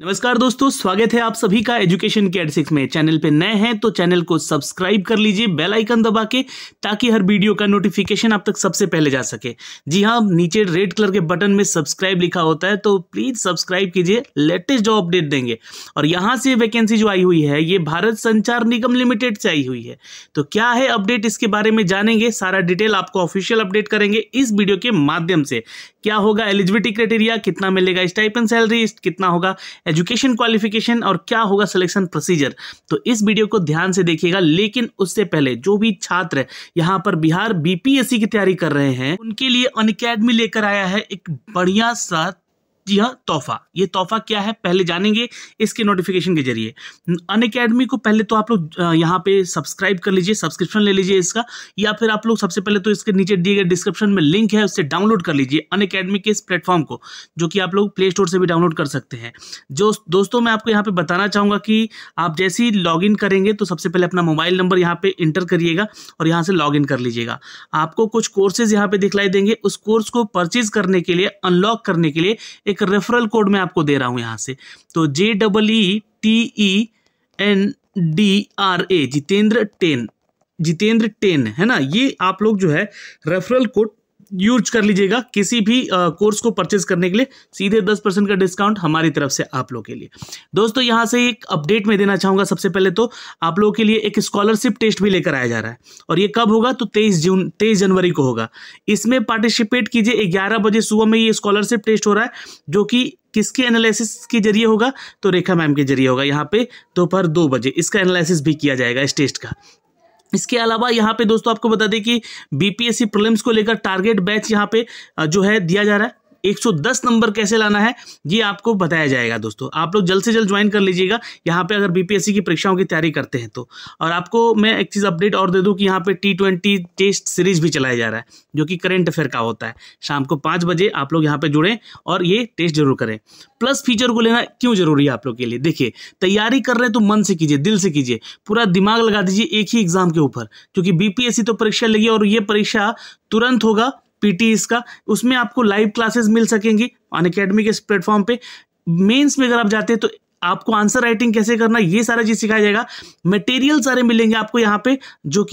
नमस्कार दोस्तों, स्वागत है आप सभी का एजुकेशन के 6 में। चैनल पे नए हैं तो चैनल को सब्सक्राइब कर लीजिए बेल आइकन दबा के, ताकि हर वीडियो का नोटिफिकेशन आप तक सबसे पहले जा सके। जी हाँ, नीचे रेड कलर के बटन में सब्सक्राइब लिखा होता है, तो प्लीज सब्सक्राइब कीजिए, लेटेस्ट जो अपडेट देंगे। और यहाँ से वैकेंसी जो आई हुई है ये भारत संचार निगम लिमिटेड से आई हुई है। तो क्या है अपडेट, इसके बारे में जानेंगे, सारा डिटेल आपको ऑफिशियल अपडेट करेंगे इस वीडियो के माध्यम से। क्या होगा एलिजिबिलिटी क्राइटेरिया, कितना मिलेगा स्टाइपेंड सैलरी, कितना होगा एजुकेशन क्वालिफिकेशन और क्या होगा सिलेक्शन प्रोसीजर, तो इस वीडियो को ध्यान से देखिएगा। लेकिन उससे पहले जो भी छात्र यहाँ पर बिहार बीपीएससी की तैयारी कर रहे हैं उनके लिए अनअकैडमी लेकर आया है एक बढ़िया सा, जी हाँ, तोहफा। ये तोहफा क्या है पहले जानेंगे इसके नोटिफिकेशन के जरिए। अनअकैडमी को पहले तो आप लोग यहाँ पे सब्सक्राइब कर लीजिए, सब्सक्रिप्शन ले लीजिए इसका, या फिर आप लोग सबसे पहले तो इसके नीचे दिए गए डिस्क्रिप्शन में लिंक है, उससे डाउनलोड कर लीजिए अनअकैडमी के इस प्लेटफॉर्म को, जो कि आप लोग प्ले स्टोर से भी डाउनलोड कर सकते हैं। जो दोस्तों मैं आपको यहाँ पे बताना चाहूँगा कि आप जैसे ही लॉग इन करेंगे तो सबसे पहले अपना मोबाइल नंबर यहाँ पे इंटर करिएगा और यहाँ से लॉग इन कर लीजिएगा। आपको कुछ कोर्सेज यहाँ पे दिखलाई देंगे, उस कोर्स को परचेज करने के लिए, अनलॉक करने के लिए एक रेफरल कोड मैं आपको दे रहा हूं यहां से। तो JEETENDRA, जितेंद्र 10 है ना, ये आप लोग जो है रेफरल कोड यूज कर लीजिएगा किसी भी कोर्स को परचेज करने के लिए। सीधे 10% का डिस्काउंट हमारी तरफ से आप लोगों के लिए। दोस्तों यहाँ से एक अपडेट मैं देना चाहूँगा। सबसे पहले तो आप लोगों के लिए एक स्कॉलरशिप टेस्ट भी लेकर आया जा रहा है, और ये कब होगा तो 23 जनवरी को होगा। इसमें पार्टिसिपेट कीजिए। 11 बजे सुबह में ये स्कॉलरशिप टेस्ट हो रहा है, जो कि किसके एनालिसिस के जरिए होगा तो रेखा मैम के जरिए होगा। यहाँ पे दोपहर 2 बजे इसका एनालिसिस भी किया जाएगा इस टेस्ट का। इसके अलावा यहाँ पे दोस्तों आपको बता दें कि बीपीएससी प्रीलिम्स को लेकर टारगेट बैच यहाँ पे जो है दिया जा रहा है। 110 नंबर कैसे लाना है ये आपको बताया जाएगा। दोस्तों आप लोग जल्द से जल्द ज्वाइन कर लीजिएगा यहाँ पे, अगर बीपीएससी की परीक्षाओं की तैयारी करते हैं तो। और आपको मैं एक चीज़ अपडेट और दे दूं कि यहाँ पे T20 टेस्ट सीरीज भी चलाया जा रहा है, जो कि करंट अफेयर का होता है। शाम को 5 बजे आप लोग यहाँ पे जुड़ें और ये टेस्ट जरूर करें। प्लस फीचर को लेना क्यों जरूरी है आप लोग के लिए, देखिए तैयारी कर रहे हैं तो मन से कीजिए, दिल से कीजिए, पूरा दिमाग लगा दीजिए एक ही एग्जाम के ऊपर, क्योंकि बीपीएससी तो परीक्षा लेगी और ये परीक्षा तुरंत होगा। पीटी इसका, उसमें आपको लाइव क्लासेस मिल सकेंगी अनअकैडमी के इस प्लेटफॉर्म पे। मेंस में अगर आप जाते हैं तो आपको आंसर राइटिंग कैसे करना ये सारा चीज सिखाया जाएगा। मटेरियल सारे मिलेंगे आपको यहाँ पे, जो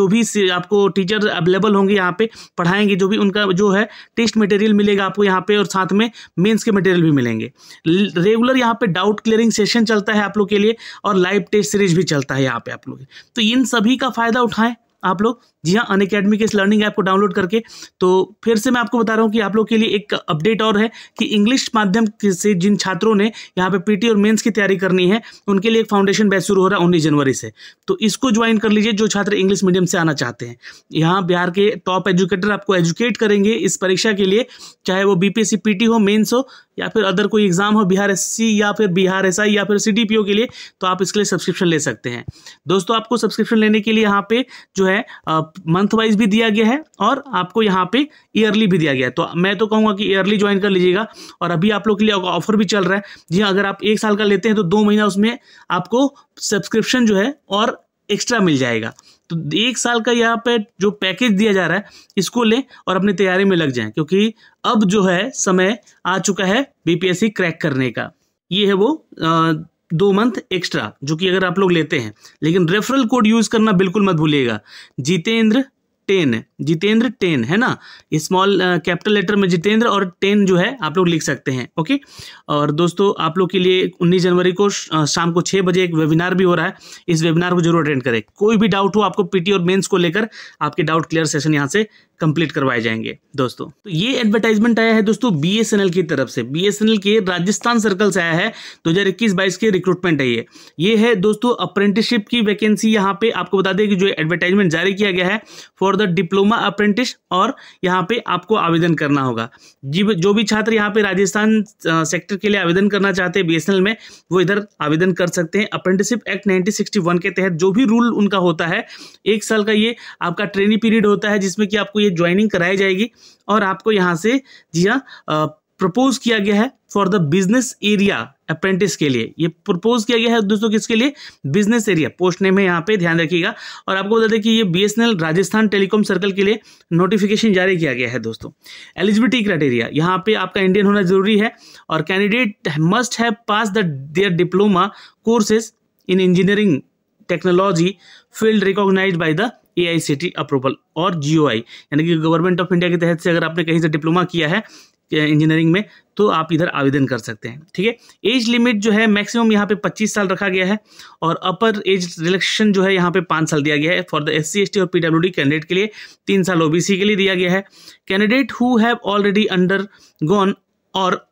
भी आपको टीचर अवेलेबल होंगे यहाँ पे पढ़ाएंगे, जो भी उनका जो है टेस्ट मटेरियल मिलेगा आपको यहाँ पे, और साथ में मेंस के मटेरियल भी मिलेंगे। रेगुलर यहाँ पे डाउट क्लियरिंग सेशन चलता है आप लोग के लिए, और लाइव टेस्ट सीरीज भी चलता है यहाँ पे आप लोग। तो इन सभी का फायदा उठाएं आप लोग। जी हाँ, अनअकैडमी के इस लर्निंग ऐप को डाउनलोड करके। तो फिर से मैं आपको बता रहा हूँ कि आप लोग के लिए एक अपडेट और है कि इंग्लिश माध्यम से जिन छात्रों ने यहाँ पे पीटी और मेंस की तैयारी करनी है उनके लिए एक फाउंडेशन बैच शुरू हो रहा है 19 जनवरी से। तो इसको ज्वाइन कर लीजिए जो छात्र इंग्लिश मीडियम से आना चाहते हैं। यहाँ बिहार के टॉप एजुकेटर आपको एजुकेट करेंगे इस परीक्षा के लिए, चाहे वो बीपीएससी पीटी हो, मेंस हो, या फिर अदर कोई एग्जाम हो, बिहार एससी या फिर बिहार एसआई या फिर सीडीपीओ के लिए, तो आप इसके लिए सब्सक्रिप्शन ले सकते हैं। दोस्तों आपको सब्सक्रिप्शन लेने के लिए यहाँ पे जो है मंथ वाइज भी दिया गया है, और आपको यहाँ पे ईयरली भी दिया गया है। तो मैं तो कहूँगा कि ईयरली ज्वाइन कर लीजिएगा। और अभी आप लोग के लिए ऑफर भी चल रहा है। जी हाँ, अगर आप 1 साल का लेते हैं तो 2 महीना उसमें आपको सब्सक्रिप्शन जो है और एक्स्ट्रा मिल जाएगा। तो 1 साल का यहाँ पे जो पैकेज दिया जा रहा है इसको लें और अपनी तैयारी में लग जाएं, क्योंकि अब जो है समय आ चुका है बीपीएससी क्रैक करने का। ये है वो 2 मंथ एक्स्ट्रा, जो कि अगर आप लोग लेते हैं। लेकिन रेफरल कोड यूज करना बिल्कुल मत भूलिएगा, जितेंद्र 10 है ना, स्मॉल कैपिटल लेटर में जितेंद्र और 10 जो है आप लोग लिख सकते हैं। ओके। और दोस्तों आप लोग के लिए 19 जनवरी को शाम को 6 बजे एक वेबिनार भी हो रहा है। इस वेबिनार को जरूर अटेंड करें। कोई भी डाउट हो आपको पीटी और मेंस को लेकर, आपके डाउट क्लियर सेशन यहाँ से कंप्लीट करवाए जाएंगे। दोस्तों तो ये एडवर्टाइजमेंट आया है दोस्तों बीएसएनएल की तरफ से, बीएसएनएल के राजस्थान सर्कल से आया है। 2021-22 के रिक्रूटमेंट है ये है दोस्तों अप्रेंटिसशिप की वैकेंसी। यहाँ पे आपको बता दें कि जो एडवर्टाइजमेंट जारी किया गया है फॉर द डिप्लोमा अप्रेंटिस, और यहाँ पे आपको आवेदन करना होगा। जो भी छात्र यहाँ पे राजस्थान सेक्टर के लिए आवेदन करना चाहते हैं बीएसएनएल में, वो इधर आवेदन कर सकते हैं। अप्रेंटिसशिप एक्ट 1961 के तहत जो भी रूल उनका होता है, 1 साल का ये आपका ट्रेनिंग पीरियड होता है, जिसमें कि आपको ज्वाइनिंग कराई जाएगी। और आपको यहाँ से जी हाँ प्रपोज किया गया है for the business area apprentice के लिए। ये प्रपोज किया गया है दोस्तों किसके लिए? बिजनेस एरिया, पोस्ट नेम है यहाँ पे, ध्यान रखिएगा। और आपको बता दें कि ये BSNL राजस्थान टेलीकॉम सर्कल के लिए नोटिफिकेशन जारी किया गया है दोस्तों। एलिजिबिलिटी क्राइटेरिया, यहाँ पे आपका इंडियन होना जरूरी है और candidate must have pass their diploma courses in engineering technology field recognised by the AICTE approval और GOI, यानी कि गवर्नमेंट ऑफ इंडिया के तहत से अगर आपने कहीं से डिप्लोमा किया है इंजीनियरिंग में तो आप इधर आवेदन कर सकते हैं। ठीक है। एज लिमिट जो है मैक्सिमम यहाँ पे 25 साल रखा गया है और अपर एज रिलैक्सेशन जो है यहाँ पे 5 साल दिया गया है। फॉर द SC ST और PWD कैंडिडेट के लिए 3 साल OBC के लिए दिया गया है। Candidate who have already undergone और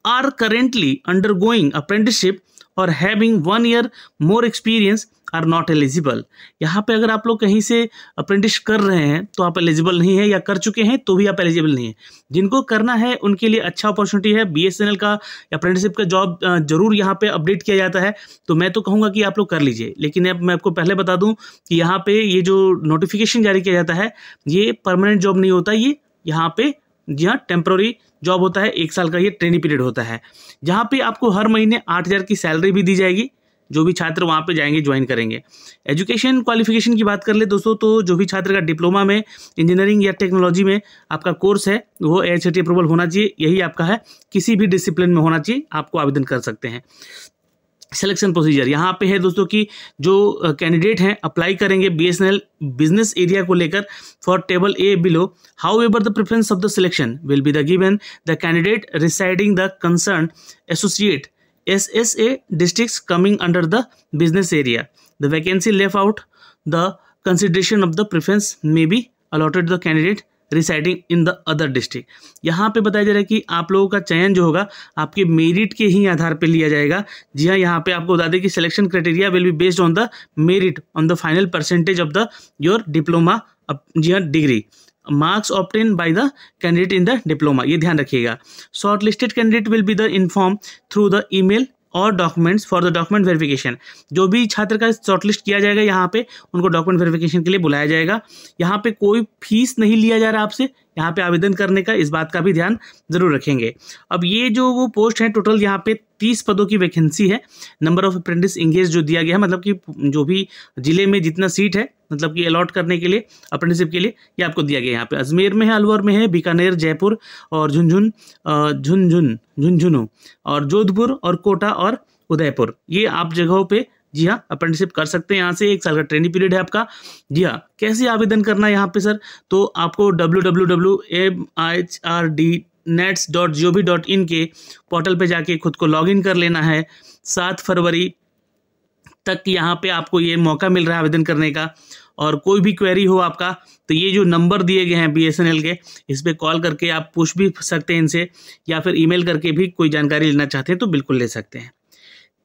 आर करेंटली अंडरगोइंग अप्रेंटिसशिप और having 1 year more experience are not eligible. यहाँ पे अगर आप लोग कहीं से अप्रेंटिस कर रहे हैं तो आप एलिजिबल नहीं है, या कर चुके हैं तो भी आप एलिजिबल नहीं है। जिनको करना है उनके लिए अच्छा अपॉर्चुनिटी है। BSNL का अप्रेंटिसशिप का जॉब जरूर यहाँ पे अपडेट किया जाता है, तो मैं तो कहूँगा कि आप लोग कर लीजिए। लेकिन अब मैं आपको पहले बता दूँ कि यहाँ पे ये जो नोटिफिकेशन जारी किया जाता है ये परमानेंट जॉब नहीं होता, ये यहाँ पे जी हाँ टेम्प्रोरी जॉब होता है। 1 साल का ये ट्रेनिंग पीरियड होता है, जहाँ पे आपको हर महीने 8,000 की सैलरी भी दी जाएगी जो भी छात्र वहाँ पे जाएंगे ज्वाइन करेंगे। एजुकेशन क्वालिफिकेशन की बात कर ले दोस्तों, तो जो भी छात्र का डिप्लोमा में इंजीनियरिंग या टेक्नोलॉजी में आपका कोर्स है वो AICTE अप्रूवल होना चाहिए, यही आपका है, किसी भी डिसिप्लिन में होना चाहिए, आपको आवेदन कर सकते हैं। सिलेक्शन प्रोसीजर यहाँ पे है दोस्तों कि जो कैंडिडेट हैं अप्लाई करेंगे BSNL बिजनेस एरिया को लेकर for table A below. How ever the preference of the selection will be the given the candidate residing the concern associate SSA districts coming under the business area. The vacancy left out the consideration of the preference may be allotted the candidate residing in the other district. यहाँ पे बताया जा रहा है कि आप लोगों का चयन जो होगा आपके मेरिट के ही आधार पे लिया जाएगा। जी हाँ, यहाँ पे आपको बता दें कि selection criteria will be based on the merit on the final percentage of the your diploma, जी हाँ, degree marks obtain by the candidate in the diploma, ये ध्यान रखिएगा। Short listed candidate will be the inform through the email और documents for the document verification. जो भी छात्र का शॉर्टलिस्ट किया जाएगा यहाँ पे उनको डॉक्यूमेंट वेरिफिकेशन के लिए बुलाया जाएगा। यहाँ पे कोई फीस नहीं लिया जा रहा आपसे यहाँ पे आवेदन करने का, इस बात का भी ध्यान जरूर रखेंगे। अब ये जो वो पोस्ट है टोटल यहाँ पे 30 पदों की वैकेंसी है। नंबर ऑफ अप्रेंटिस इंगेज जो दिया गया है, मतलब कि जो भी जिले में जितना सीट है मतलब कि अलॉट करने के लिए अप्रेंटिसशिप के लिए ये आपको दिया गया। यहाँ पे अजमेर में है, अलवर में है, बीकानेर, जयपुर और झुंझुनू और जोधपुर और कोटा और उदयपुर, ये आप जगहों पे जी हाँ अप्रेंटिसशिप कर सकते हैं। यहाँ से 1 साल का ट्रेनिंग पीरियड है आपका। जी हाँ, कैसे आवेदन करना है यहाँ पे सर, तो आपको www.mhrd.nets.gov.in के पोर्टल पे जाके खुद को लॉगिन कर लेना है। 7 फरवरी तक यहाँ पे आपको ये मौका मिल रहा है आवेदन करने का। और कोई भी क्वेरी हो आपका तो ये जो नंबर दिए गए हैं BSNL के, इस पे कॉल करके आप पूछ भी सकते हैं इनसे, या फिर ईमेल करके भी कोई जानकारी लेना चाहते हैं तो बिल्कुल ले सकते हैं।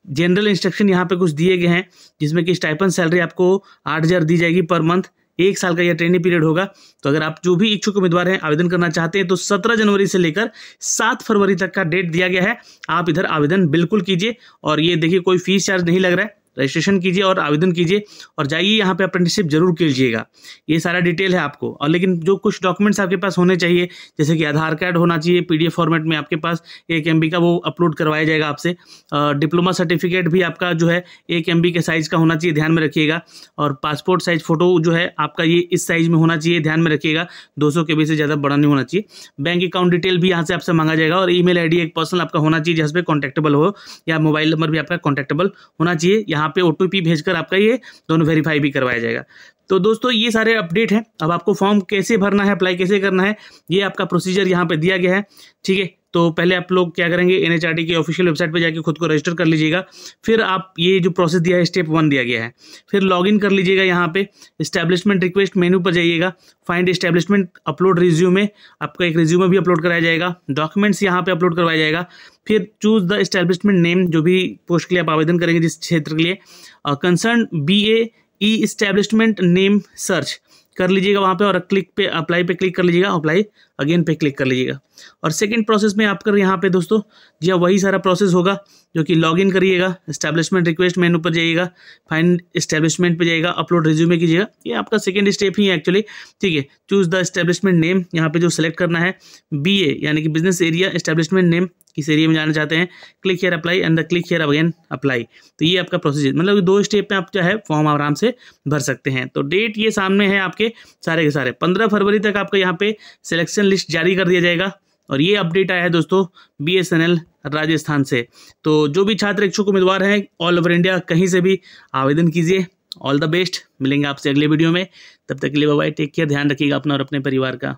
जनरल इंस्ट्रक्शन यहाँ पे कुछ दिए गए हैं जिसमें कि स्टाइपेंड सैलरी आपको 8,000 दी जाएगी पर मंथ। 1 साल का यह ट्रेनिंग पीरियड होगा। तो अगर आप जो भी इच्छुक उम्मीदवार हैं आवेदन करना चाहते हैं तो 17 जनवरी से लेकर 7 फरवरी तक का डेट दिया गया है। आप इधर आवेदन बिल्कुल कीजिए। और ये देखिए कोई फीस चार्ज नहीं लग रहा है, रजिस्ट्रेशन कीजिए और आवेदन कीजिए और जाइए यहाँ पे अप्रेंटिसशिप जरूर कीजिएगा। ये सारा डिटेल है आपको। और लेकिन जो कुछ डॉक्यूमेंट्स आपके पास होने चाहिए, जैसे कि आधार कार्ड होना चाहिए PDF फॉर्मेट में आपके पास 1 MB का, वो अपलोड करवाया जाएगा आपसे। डिप्लोमा सर्टिफिकेट भी आपका जो है 1 MB के साइज़ का होना चाहिए, ध्यान में रखिएगा। और पासपोर्ट साइज फ़ोटो जो है आपका ये इस साइज़ में होना चाहिए, ध्यान में रखिएगा। 200 KB से ज़्यादा बड़ा नहीं होना चाहिए। बैंक अकाउंट डिटेल भी यहाँ से आपसे मांगा जाएगा। और ईमेल ID एक पर्सनल आपका होना चाहिए जिस पर कॉन्टैक्टेबल हो, या मोबाइल नंबर भी आपका कॉन्टैक्टेबल होना चाहिए। यहाँ पे OTP भेज आपका ये दोनों वेरीफाई भी करवाया जाएगा। तो दोस्तों ये सारे अपडेट हैं। अब आपको फॉर्म कैसे भरना है, अप्लाई कैसे करना है, ये आपका प्रोसीजर यहाँ पे दिया गया है। ठीक है, तो पहले आप लोग क्या करेंगे, NHRD की ऑफिशियल वेबसाइट पे जाके खुद को रजिस्टर कर लीजिएगा। फिर आप ये जो प्रोसेस दिया है स्टेप 1 दिया गया है, फिर लॉगिन कर लीजिएगा। यहाँ पे एस्टैब्लिशमेंट रिक्वेस्ट मेनू पर जाइएगा, फाइंड एस्टैब्लिशमेंट, अपलोड रिज्यूमे, आपका एक रिज्यूमे भी अपलोड कराया जाएगा। डॉक्यूमेंट्स यहाँ पे अपलोड करवाया जाएगा। फिर चूज द एस्टैब्लिशमेंट नेम, जो भी पोस्ट के लिए आप आवेदन करेंगे जिस क्षेत्र के लिए, concern BAE establishment name search कर लीजिएगा वहाँ पे और क्लिक पे अप्लाई पे क्लिक कर लीजिएगा, अप्लाई अगेन पे क्लिक कर लीजिएगा। और सेकंड प्रोसेस में आपका यहाँ पे दोस्तों जी हाँ वही सारा प्रोसेस होगा, जो कि लॉगिन करिएगा, एस्टैब्लिशमेंट रिक्वेस्ट मेनू पर जाइएगा, फाइंड एस्टैब्लिशमेंट पे जाइएगा, अपलोड रिज्यूमे कीजिएगा। ये आपका सेकंड स्टेप ही है एक्चुअली। ठीक है, चूज द एस्टैब्लिशमेंट नेम, यहाँ पे जो सेलेक्ट करना है BA यानी कि बिजनेस एरिया एस्टैब्लिशमेंट नेम किस एरिया में जाना चाहते हैं, click here apply and the click here again apply. तो ये आपका प्रोसेस, मतलब 2 स्टेप में आप जो है फॉर्म आराम से भर सकते हैं। तो डेट ये सामने है आपके सारे के सारे, 15 फरवरी तक आपका यहाँ पे सिलेक्शन लिस्ट जारी कर दिया जाएगा। और ये अपडेट आया है दोस्तों BSNL राजस्थान से। तो जो भी छात्र इच्छुक उम्मीदवार हैं ऑल ओवर इंडिया कहीं से भी आवेदन कीजिए। ऑल द बेस्ट, मिलेंगे आपसे अगले वीडियो में, तब तक के लिए बाय बाय, टेक केयर, ध्यान रखिएगा अपना और अपने परिवार का।